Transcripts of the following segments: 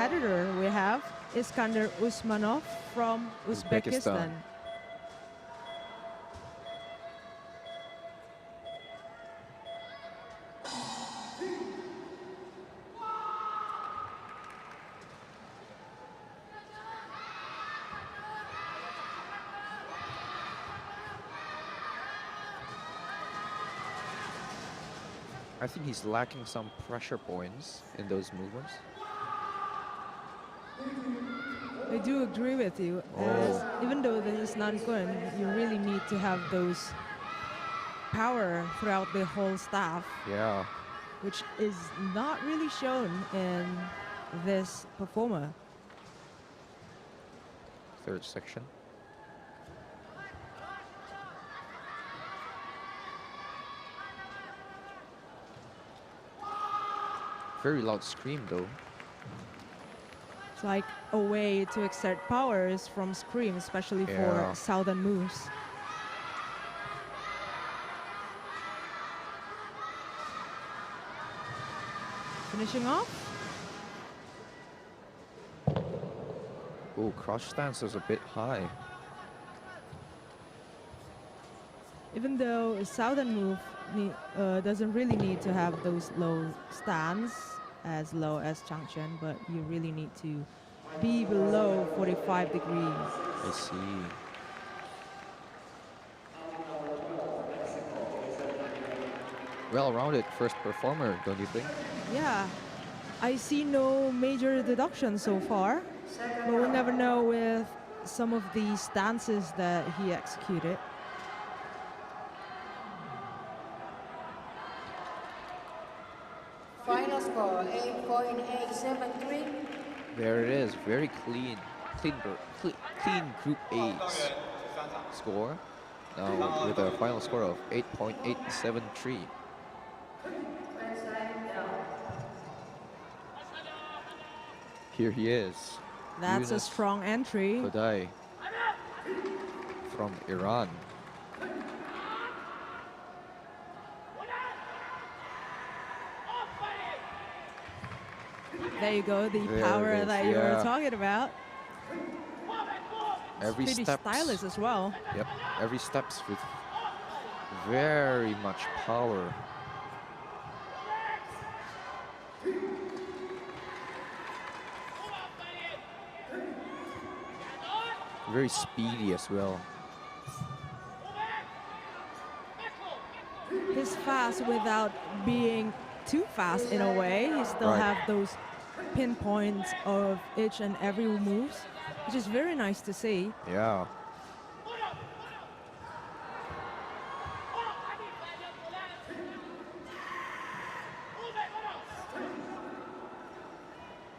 competitor we have, Iskandar Usmanov from Uzbekistan. I think he's lacking some pressure points in those movements. I do agree with you. As even though this is Nangun, you really need to have those power throughout the whole staff. Yeah. Which is not really shown in this performer. Third section. Very loud scream though. It's like a way to exert powers from scream, especially for southern moves. Finishing off. Oh, crouch stance is a bit high. Even though a southern move doesn't really need to have those low stance as low as Changchen, but you really need to be below 45 degrees. I see. Well-rounded first performer, don't you think? Yeah, I see no major deductions so far, but we'll never know with some of the stances that he executed. Final score 8.873. There it is, very clean Group A score. Now with a final score of 8.873. Here he is. That's a strong entry. Kodai from Iran. There you go, the power that you were talking about. Every pretty stylish as well. Yep, every steps with very much power. Very speedy as well. He's fast without being too fast in a way. He still have those pinpoints of each and every moves, which is very nice to see. Yeah.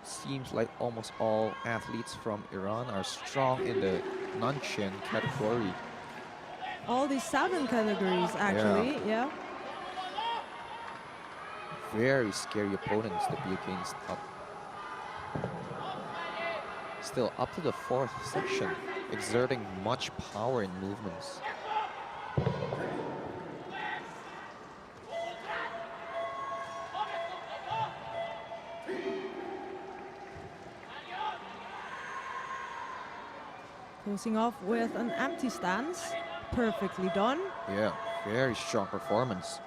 Seems like almost all athletes from Iran are strong in the Nanchen category. All these southern categories, actually, yeah. Very scary opponents to be against up. Still up to the fourth section, exerting much power in movements. Closing off with an empty stance. Perfectly done. Yeah, very strong performance.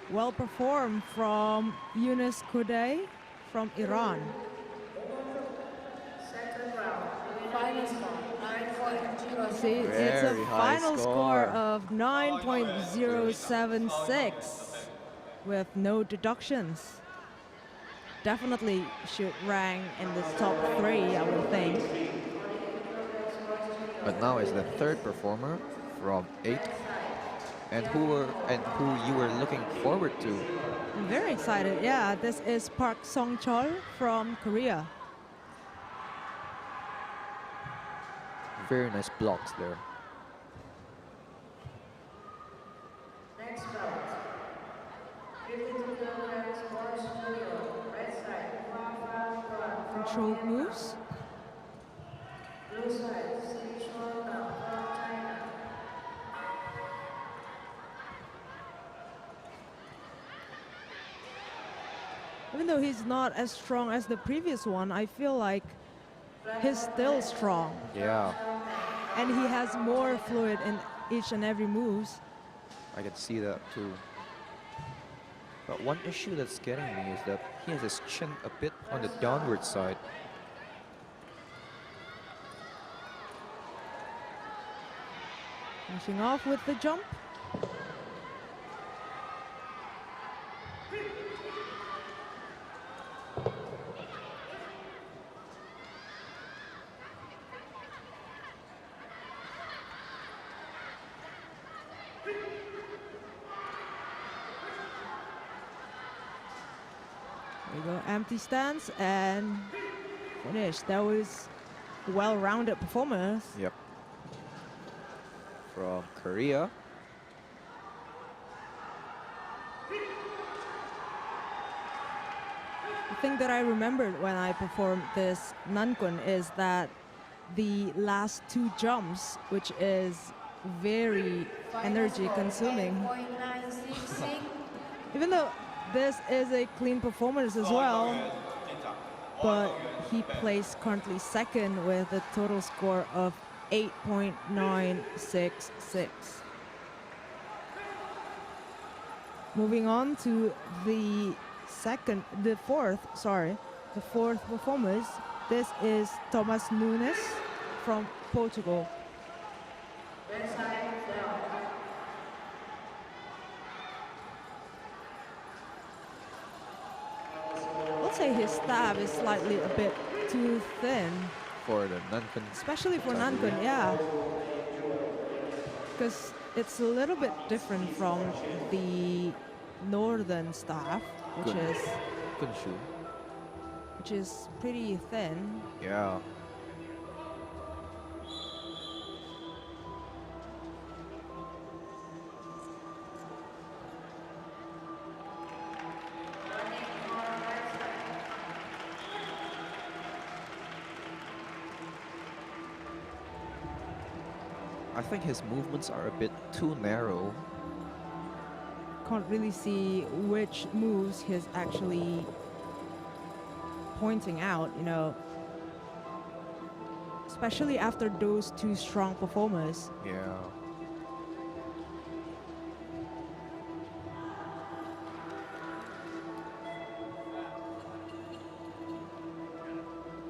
Well performed from Yunus Kodai from Iran. Final score 9.06. See, it's a final score of 9.076 with no deductions. Definitely should rank in the top 3, I would think. But now is the third performer from 8, and who you were looking forward to. I'm very excited. Yeah, this is Park Song-chol from Korea. Very nice blocks there. Next bout. 52 kilograms Boris Junior. Red side. Controlled moves. Blue side. Sichuan from China. Even though he's not as strong as the previous one, I feel like he's still strong. Yeah, And he has more fluid in each and every moves. I can see that too. But one issue that's getting me is that he has his chin a bit on the downward side. Finishing off with the jump. There we go, empty stance and finish. That was well-rounded performance. Yep. From Korea. The thing that I remembered when I performed this Nangun is that the last two jumps, which is very energy consuming, 8.966. even though this is a clean performance as well, but he placed currently second with a total score of 8.966. Moving on to the fourth performance. This is Thomas Nunes from Portugal. Red side down. I'll say his stab is slightly a bit too thin, For the Nangun. especially for Exactly. Nangun, yeah. Because it's a little bit different from the northern staff, which Good. is Gunshu. pretty thin. Yeah. I think his movements are a bit too narrow. Can't really see which moves he's actually pointing out, you know. Especially after those two strong performers. Yeah.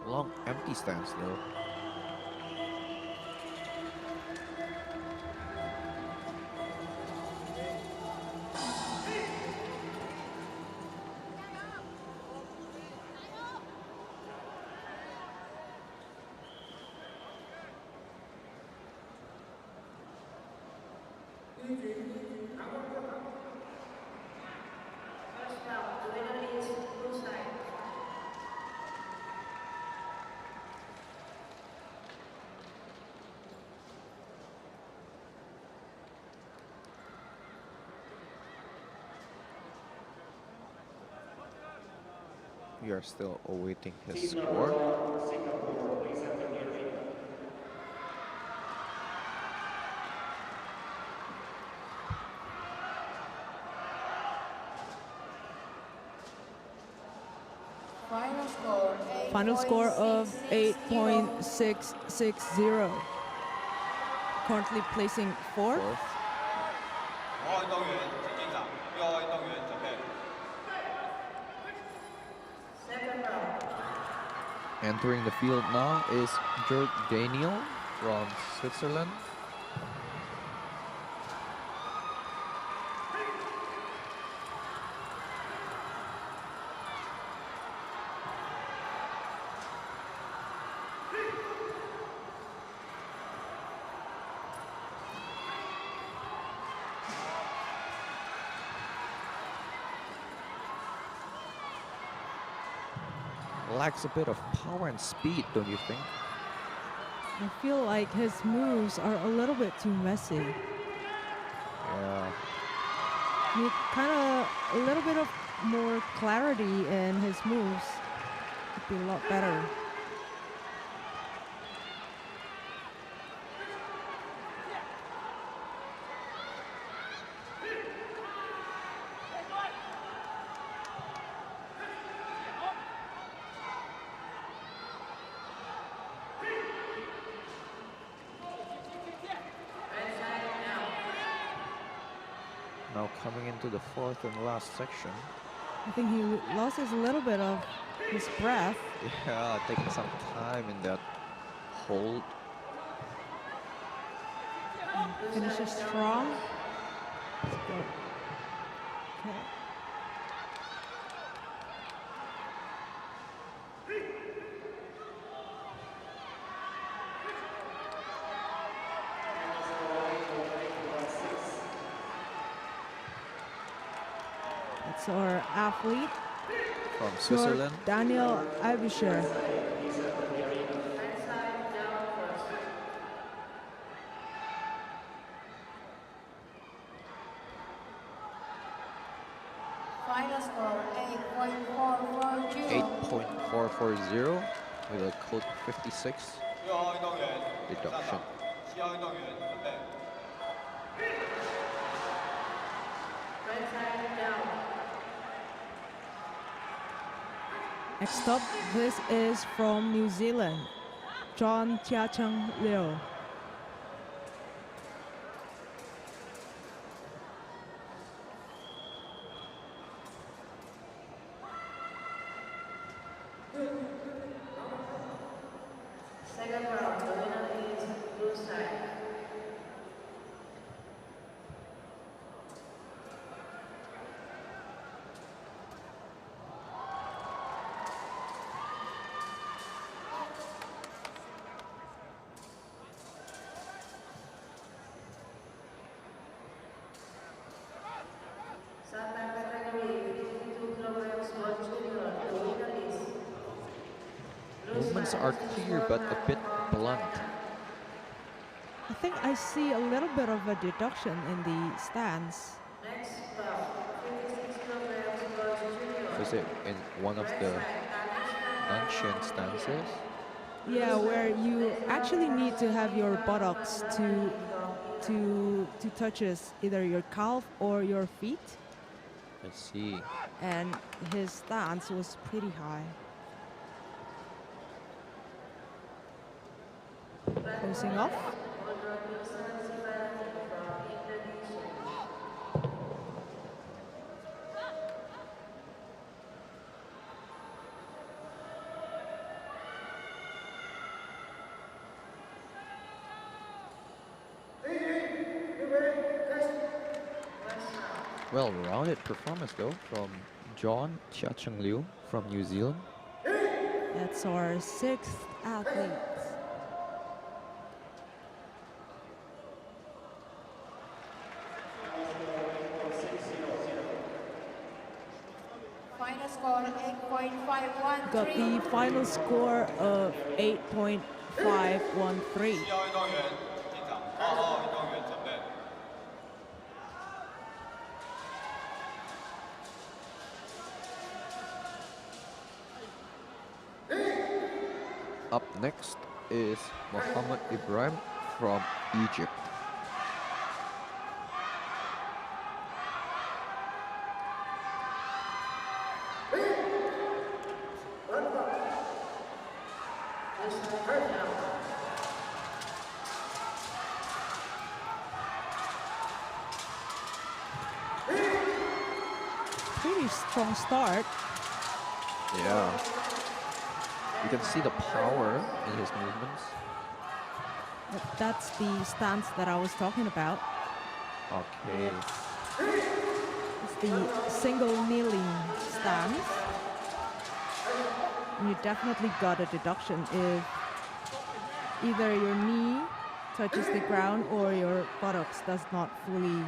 Long empty stance though. First round, the winner is blue side. We are still awaiting his score. Final score Final score of 8.660. 8.660. Currently placing fourth. Fourth. 5號運動員請進站，6號運動員準備。 Second round. Entering the field now is Jörg Daniel from Switzerland. Lacks a bit of power and speed, don't you think? I feel like his moves are a little bit too messy. Yeah. Need kind of a little bit of more clarity in his moves. Would be a lot better. coming into the fourth and last section. I think he loses a little bit of his breath. Yeah, taking some time in that hold. Finishes strong. Let's go. Okay. That's our athlete, From Switzerland. Daniel Abisher. Final score 8.440. 8.440 with a code 56 6号运动员上 deduction. 场，7号运动员准备。 Right side down. Next up, this is from New Zealand, John Chia-Chung Liu. Second round, the winner is blue side. Starting category 52 kilograms for junior. The winner is blue Movements side. are clear but a bit blunt. I think I see a little bit of a deduction in the stance. Next round, 56 kilograms for junior. Was it in one of the Nanьгунь stances? Yeah, where you actually need to have your buttocks to touches either your calf or your feet, I see. and his stance was pretty high. Closing off. Well-rounded performance though from John Chia-Chung Liu from New Zealand. That's our sixth athlete. Final score 8.513. Got the final score of 8.513. 7号运动员进场，2号运动员准备。 Up next is Muhammad Ibrahim from Egypt. Pretty strong start. Yeah. You can see the power in his movements. That's the stance that I was talking about. Okay. It's the single kneeling stance. And you definitely got a deduction if either your knee touches the ground or your buttocks does not fully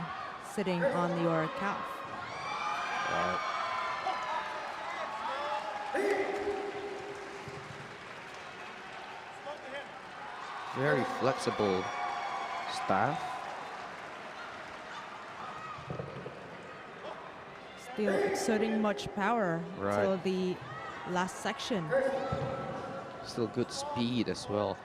sitting on your calf. Right. Very flexible staff. Still exerting much power Right. till the last section. Still good speed as well.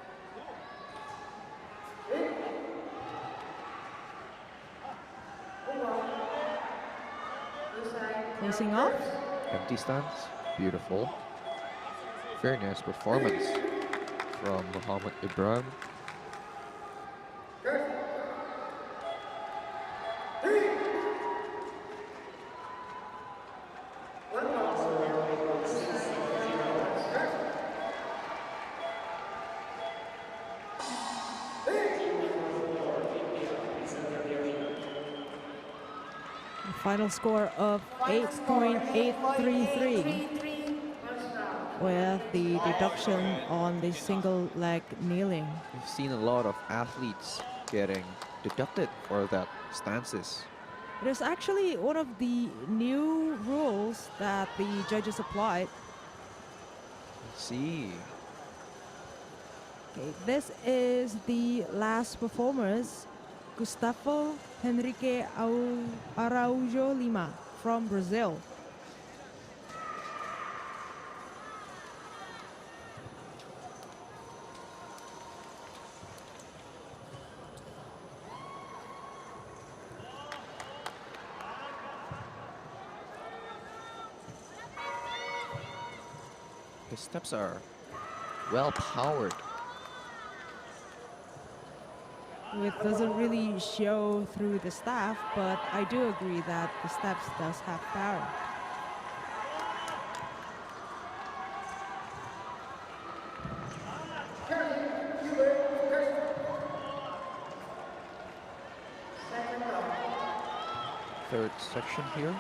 Closing off. Empty stance. Beautiful. Very nice performance from Muhammad Ibrahim. Final score of 8.833 with the deduction on the single leg kneeling. We've seen a lot of athletes getting deducted for that stances. It is actually one of the new rules that the judges applied. Let's see. Okay, this is the last performers, Gustavo Henrique Araújo Lima from Brazil. His steps are well powered. It doesn't really show through the staff, but I do agree that the steps does have power. Third section here.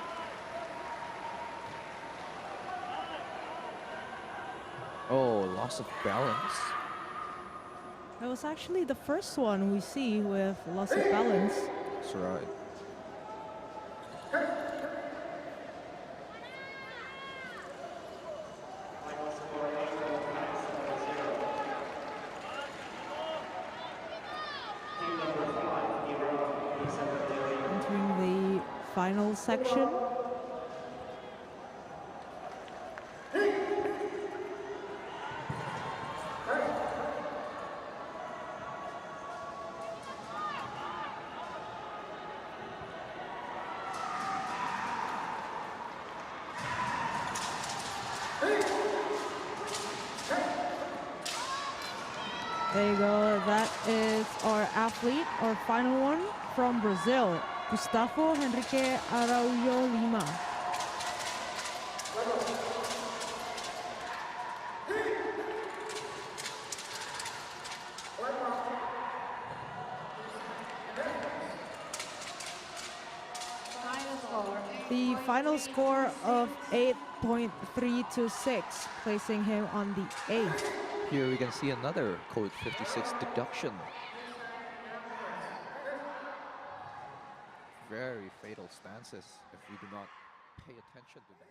Oh, loss of balance. That was actually the first one we see with loss of balance. That's right. Entering the final section. There you go. That is our athlete, our final one from Brazil, Gustavo Henrique Araújo Lima. The final score of 8.326, placing him on the 8th. Here we can see another code 56 deduction. Very fatal stances if we do not pay attention to them.